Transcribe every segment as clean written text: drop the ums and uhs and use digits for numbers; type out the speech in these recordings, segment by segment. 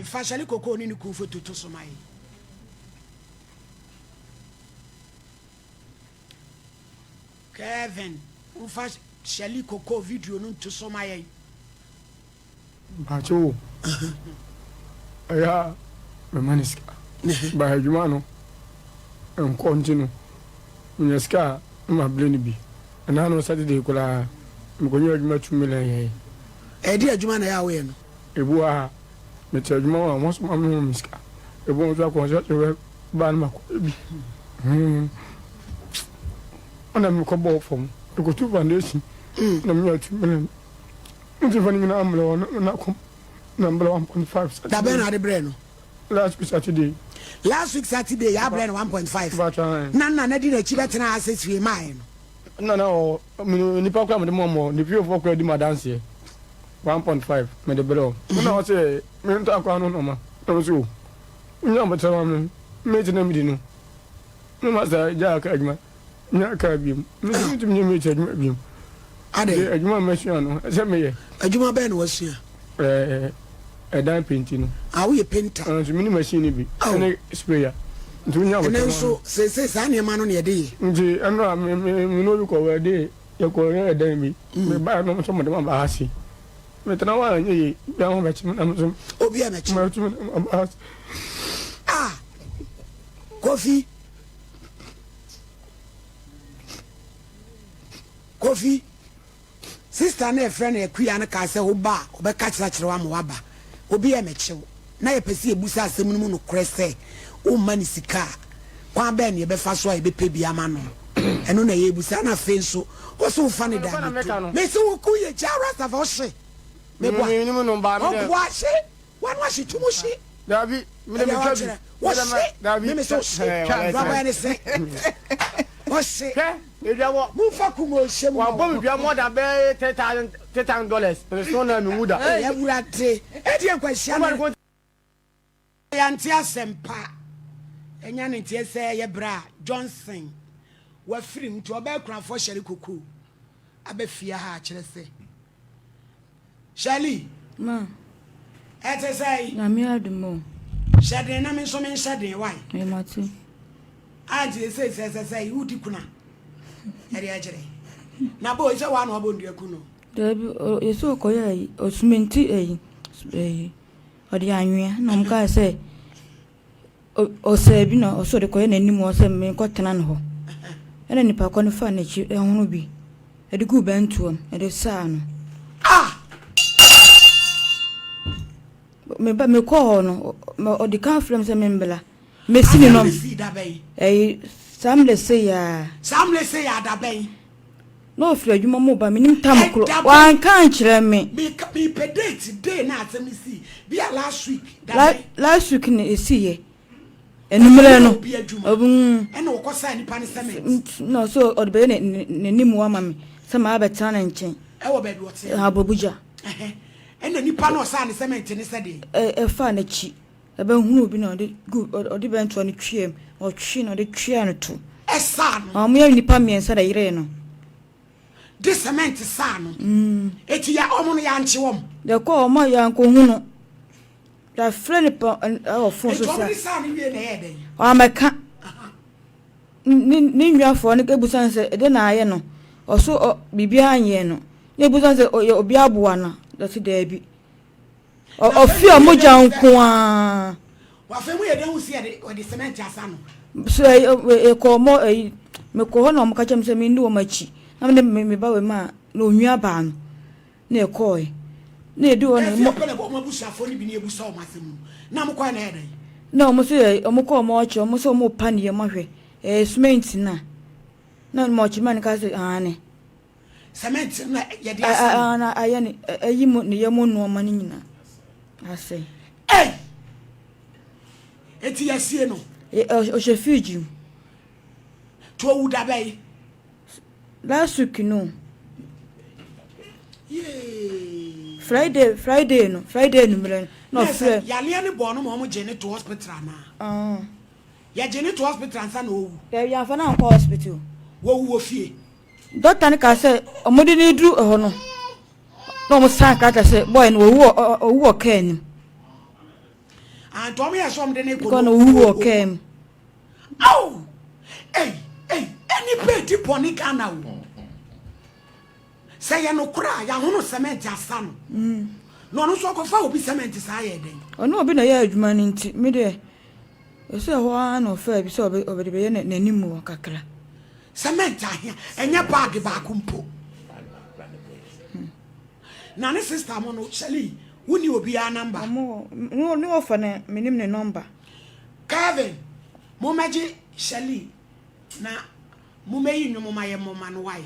fashali koko ni ku foto to so mai Kevin fashali koko video no to so mai Bacho aya me maniska ba adwuma no en continue nyeska ma bleni bi na no Saturday kula mkonyo adwuma 2 million yen di adwuma na ya we no ebu a me ti adwuma wa mo so ma me miska ebu so akon so ba na mako bi ona me ko bo fom ko tu foundation na me 2 million nti fani mi na amlo na kom number 1.5 da ben na de bre no last week Saturday ya bre no 1.5 na di na chi betena access we mai no no ni pa kwa me mo ni pio for kwa di ma dance 1.5 me de bre na o se me nta kwa no ma no so nya ba tara me ti na mi di no no ma sa ja ka adwuma nya ka bi me ti me ti adwuma bi ade adwuma me hia no se me ye adwuma ben wo hia dan painting no we painter so mini machine bi ene sprayer ntunya ba ene so se sa ne ma no ne de nti eno me no bi ko we de ye ko ye dan bi me ba no so mo de ma ba hasi me tana wa nye ya mo ba chi na mo obi a na chi ma tu ma Kofi sister na friend e kuya na ka se wo ba obeka kira wa mo waba obi e mechew na ye pese ebusa asem no mu no krese o mani sika kwa ba ne be fa so a be pe bia ma no eno na ye ebusa na fe nso o so fa ne da me se wo ku ye jara sa fa hye me bua ni mu no ba me o bua hye wan wa hye tumu hye dabi me me twabi dabi me so hye baba ne se o hye Edawo mufa kumo shemu wa bo bia more than $10,000 but so na me muda ya burate e die kwahia no ya nti asempa enya ne nti ese ye bra Johnson wa firim to oba kranfo sheri koku abafia ha kire se Shali ma ete sai na mi adumo shade na me so me shade why e mati aje se udi kuna eri ajere na bo ise wa no bo ndu akuno debi yeso ko ya osumenti odi anwea na mka se o se bi na o so de ko ya nanim o se me ko tena no ho ena nipa ko ne fa na chi ehunu bi edi gu bentuom edi sa no me ko no odi kan frem se me mbela me sini no samle se ya da ben no frɛ adwuma mo ba menim tam kro wan kan kyerɛ me be pedate day na atem si be last week last week ne esiye enumere no obun ena wo kosa nipa ne cement no so odbe ne nimu ama me se ma abetana na nkyɛn e wo baabi wote abobuja ena nipa no sa ne cement ne se de fa na chi ebe hunu bi na odi bento ne twiem o twi no de twia no to esa no amu ya nipa miensa da yire no de cement sa no eti ya omo no ya nche wom de ko omo ya nko hunu da frene pa o fon so sa sa ni wie na ye den o ameka ni nwafo ne kebusan se de na aye no o so bibia anye no ne busan se obi aboa na da se da bi o fi omoja nko a wa fe mu ye den usi de o de cement asa no so ko mo me ko ho na mo ka chem se me ndi o machi na me ba we ma na onwua ba no na e ko na edu o na mo busa fo ni bi na ebusa o masemu na mo kwa na e den na mo se mo ko mo chi mo se mo pa ne mo hwe cement na mo chi man ka se ane cement na ye de asa na aye ne ayi mo ne ye mo no ma ni nyina ase eti yasie no o shefuji to wuda bay last week no yeah Friday no mele no Friday ya le ne bo no mo je ne to hospital na ya je ne to hospital ansa na owu ya fa na ko hospital wo fie doctor ne ka se omodi ne dru ho no no mo san ka se boy no owu ka ni and Tommy has some day gonna who came. Oh, hey, any petty pony can now. Say, no cry, I want to cement your son. No, so go be cement is higher then. Oh, no, been a year, man, into me there. You say one or fair, so over the bayonet, any more cacra. Cement here, and your bag back umpo. Nana sister, Mono, Shelly, who you be our number? No, for a minimum number. Kevin, Momaji, Shelly, na Mumay, no, my woman, why?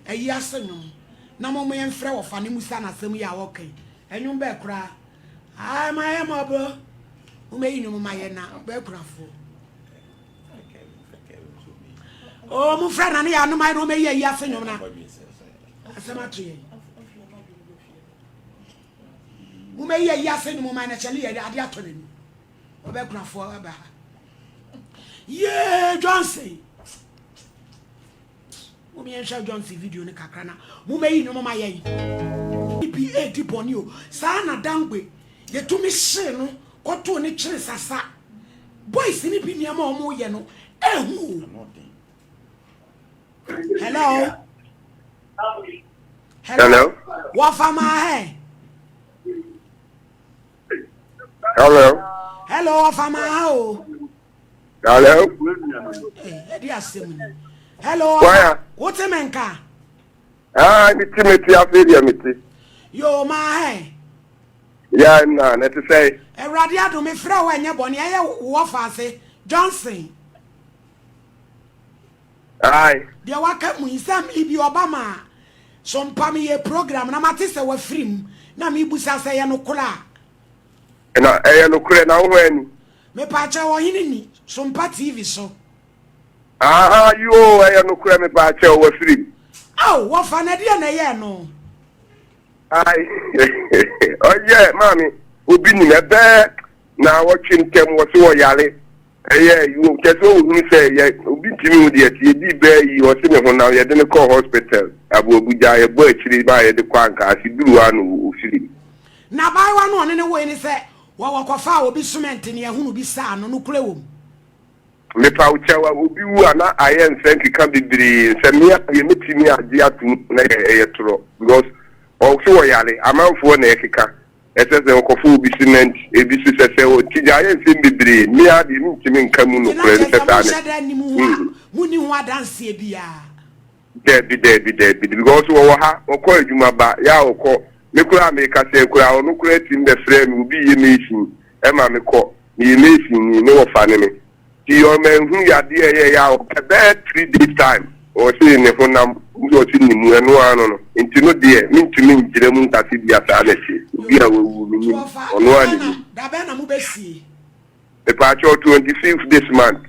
A year son, no more and fro of Fanny Musana, some year walking, and you bear cry. I am a bro. Who may you know my now, Belgrafo. Oh, my friend, and I know my room, yes, and you're a cemetery. Who may yes, and woman actually at the afternoon. Or Belgrafo, yeah, Johnson. Who may show Johnson video in the Cacana. Who may you know my EPA deep on you. Sana Dangwe, you to me sin. What to any chance as that? Boys, any be more yeno. Hello? Hello? What for my hair? Hello? Hello, what for my how? Hello? Dear Simon. Hello, what's a man car? I'm Timothy, I feel you, Yo, my hair. Yeah, no, let's say. A radiato me throw when you're bonny, what I say, Johnson. Aye. Dear Waka, we some Ibi Obama. Some pammy program, and I'm at this our free. Now me busa say no cola. And I look now when. Me pacha or in some TV so. Ah, you I no creme about your free. Oh, what fun idea, no. Aye. Oh, yeah, mommy. We've been in a bed now watching them was so yally. Yeah, you just always say, yeah, we'll be to me, you be bear, you are sitting now, you didn't call hospital. I will be a bird by the quanka as you do one who sleep. Now, by one in a way, and say, what will be cement in your who be son, no clue. Me paucha will be one. I am sent to come be send me up, you meet me at the atro because also yally, I'm out for an ekika. Ese se okofu bi cement e bi sese o tijaye nsim bebre mi ade ntimi nkamu no kure ne tata ne muni ho adanse bia debi because wo ha okọ adwuma ba ya okọ me kura America se kura onu kura tim be frame obi ye machine e ma me kọ ni machine ni wo fa ne me ti o men hu ya de ya o be 3 days time o se ne ho nam o ti ni mu enu anu no nti no de mi ntimi njire mu ntase bia sa na chi obi a wo mi onu ani da be na mu be sie the patch 25th this month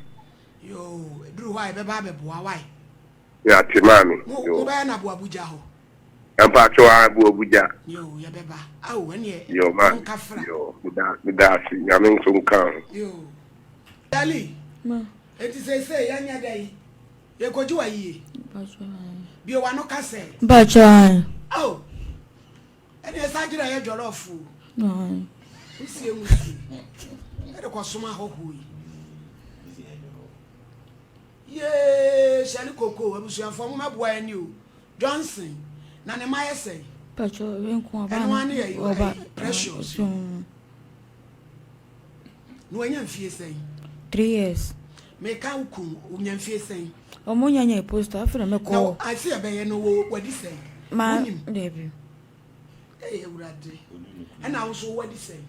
yo dru why be ba be boa why ya ti mami yo be na bo Abuja ho am patch wa bo Abuja yo ya be ba awo ene yo man yo da si ya men so kan yo dali Ma eti say ya nya dai ye koju ayi bi o wa no ka say Bacha. oh ene sajira ye jollofu No. usie musi ede ko soma hoho yi ye shali koko abusuafo mo meboa ani o Johnson na ne maye say Bacha enko aba. eno ane ye oba precious no anya mfie say 3 years. me ka ukun unya mfie say Omo nyanya poster afere me ko. no I see be ye no wadi say Ma debi. eh urade and also wadi say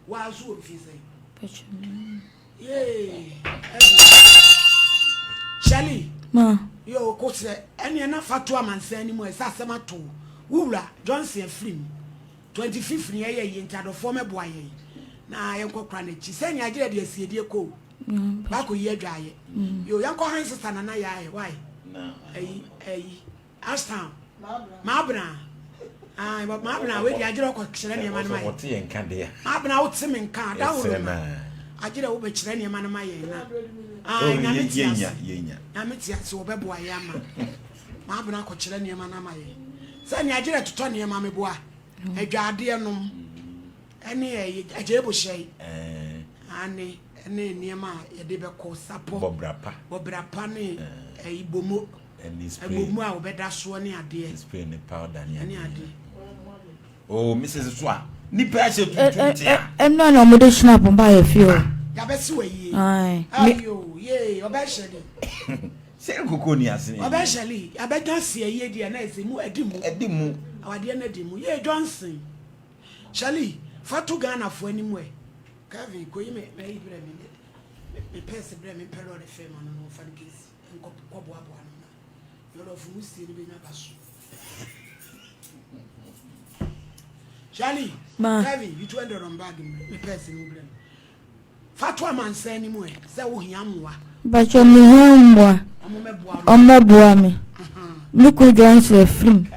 wa so mfie say Bacha. yeah Shali Ma yo ko se ene na fatu amansa ni mu esa asema to wura Johnson film 25th ni ye ntado fo meboa ye na ye kokra na chi se nya agire de asiedie ko ba ko ye adwaye yo yanko han sister na ya ye why na Ashtown Mabra ah Mabra we di agire ko kire ne ma na ma ye wote ye nka de Mabra wote me nka da wo agire wo be kire ne ma na ma ye na ah yenya na metia so be boa ye ama Mabra ko kire ne ma na ma ye se nya agire toto ne ma me boa adwade enom Any a jable shay. Annie, Niama, a debe call Sapo, Bobra Pani, a Bomo, and this Bomo, better swanny idea. Spray the powder, any idea. Oh, Mrs. Swan, Nipper, I'm not no more snap and buy a few. Yabesway, aye, yea, obesally. Say, Coconias, Obesally, I bet not see a year, dear Nancy, more a dimu, our dear Nedimu, yea, Johnson. Shally, for to Ghana for anywhere. Kevin, go you make me pass the blame in Perro de Fame on no fan case and Cobo. You're of who see the Binabasu. Shally, Kevin, you 200 on bagging me passing blame. Fatwa man say anymore, say Yamwa. But you're me home, on my boy. Look who joins the film.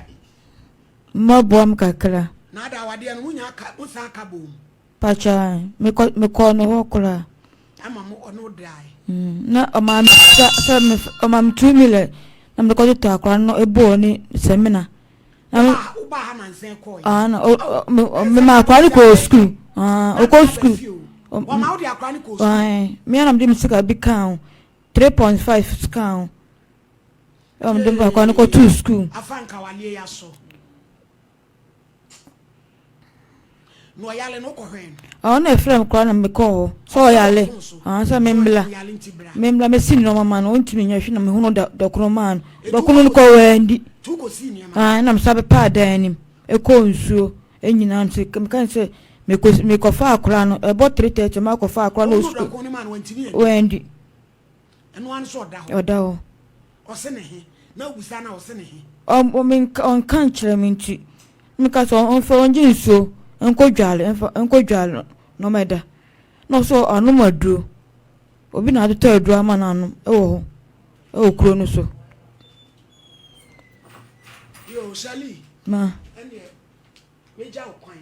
More bomb cacra. Nada, our dear Munyaka, Usaka. Pacha, me call no okra. I'm a no die. Na mam 2 million. I'm the call to a no a bony seminar. Ubahaman say, my chronicle school. Go school. Chronicles. Me and I'm doing a big count 3.5 count. I'm doing a chronicle 2 school. I found Kawalia so. No yale no kohen. Na frame kwa na meko so yale so membla me sin no mama no ntimi nya hwe na me hunu dokro man dokro ko wendi tu ko sin na msabe pa danim e ko nsuo enyina nti kan se me ko fa akra no e bo 330 ma ko fa akra no school wendi eno an so da ho o se ne he na wusa na o se ne he o men on kan kire me nti me ka so on fa onji nsuo enko dwale no meda no so anu maduro obi na ato aduro ama na anu ewo ho e kuro no so yo Shali ma ene meja okwan